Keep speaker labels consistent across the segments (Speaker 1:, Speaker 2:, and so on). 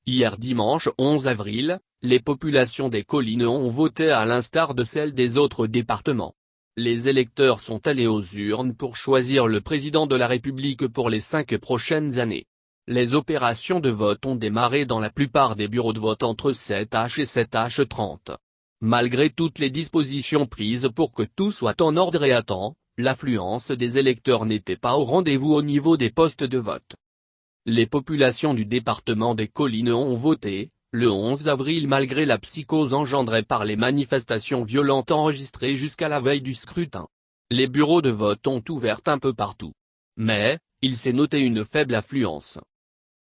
Speaker 1: Hier dimanche 11 avril, les populations des collines ont voté à l'instar de celles des autres départements. Les électeurs sont allés aux urnes pour choisir le président de la République pour les 5 prochaines années. Les opérations de vote ont démarré dans la plupart des bureaux de vote entre 7h et 7h30. Malgré toutes les dispositions prises pour que tout soit en ordre et à temps, l'affluence des électeurs n'était pas au rendez-vous au niveau des postes de vote. Les populations du département des collines ont voté, le 11 avril malgré la psychose engendrée par les manifestations violentes enregistrées jusqu'à la veille du scrutin. Les bureaux de vote ont ouvert un peu partout. Mais, il s'est noté une faible affluence.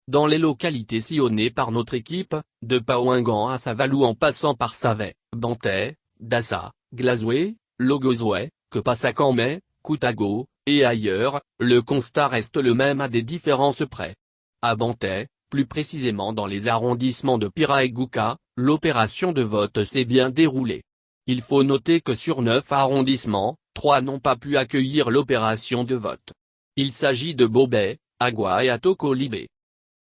Speaker 1: Dans les localités sillonnées par notre équipe, de Paouingan à Savalou en passant par Savet, Bantais, Dassa, Glazoué, Logozoué, Kepasakanmé, Koutago, et ailleurs, le constat reste le même à des différences près. À Bantais, plus précisément dans les arrondissements de Pira et Gouka, l'opération de vote s'est bien déroulée. Il faut noter que sur 9 arrondissements, 3 n'ont pas pu accueillir l'opération de vote. Il s'agit de Bobé, Agua et Atokolibé.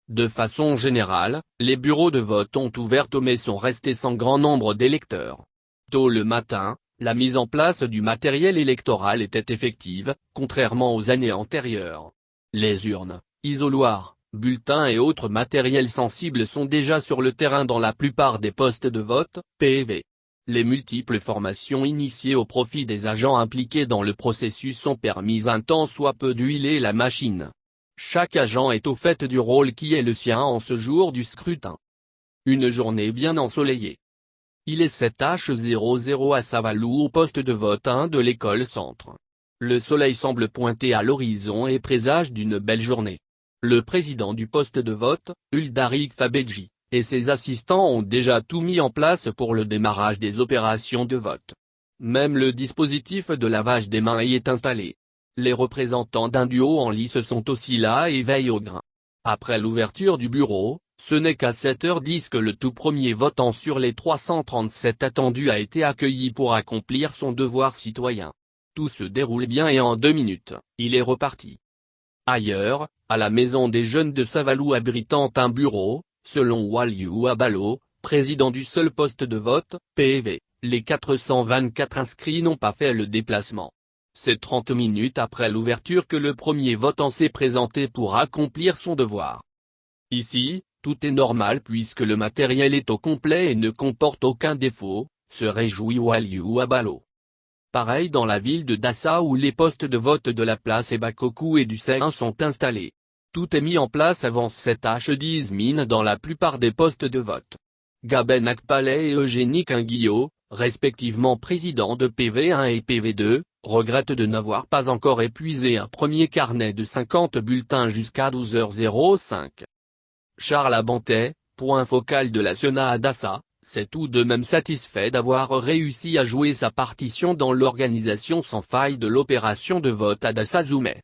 Speaker 1: De façon générale, les bureaux de vote ont ouvert mais sont restés sans grand nombre d'électeurs. Tôt le matin, la mise en place du matériel électoral était effective, contrairement aux années antérieures. Les urnes, isoloirs, bulletins et autres matériels sensibles sont déjà sur le terrain dans la plupart des postes de vote, PV. Les multiples formations initiées au profit des agents impliqués dans le processus ont permis un tant soit peu d'huiler la machine. Chaque agent est au fait du rôle qui est le sien en ce jour du scrutin. Une journée bien ensoleillée. Il est 7h00 à Savalou au poste de vote 1 de l'école centre. Le soleil semble pointer à l'horizon et présage d'une belle journée. Le président du poste de vote, Uldarik Fabedji, et ses assistants ont déjà tout mis en place pour le démarrage des opérations de vote. Même le dispositif de lavage des mains y est installé. Les représentants d'un duo en lice sont aussi là et veillent au grain. Après l'ouverture du bureau, ce n'est qu'à 7h10 que le tout premier votant sur les 337 attendus a été accueilli pour accomplir son devoir citoyen. Tout se déroule bien et en 2 minutes, il est reparti. Ailleurs, à la maison des jeunes de Savalou abritant un bureau, selon Waliou Abalo, président du seul poste de vote, PV, les 424 inscrits n'ont pas fait le déplacement. C'est 30 minutes après l'ouverture que le premier votant s'est présenté pour accomplir son devoir. Ici, tout est normal puisque le matériel est au complet et ne comporte aucun défaut, se réjouit Waliou Abalo. Pareil dans la ville de Dassa où les postes de vote de la place Ebakokou et du C1 sont installés. Tout est mis en place avant 7h10 min dans la plupart des postes de vote. Gaben Akpaleh et Eugénie Quinguillot, respectivement présidents de PV1 et PV2, regrettent de n'avoir pas encore épuisé un premier carnet de 50 bulletins jusqu'à 12h05. Charles Abantais, point focal de la SENA à Dassa, s'est tout de même satisfait d'avoir réussi à jouer sa partition dans l'organisation sans faille de l'opération de vote à Dassa Zoumé.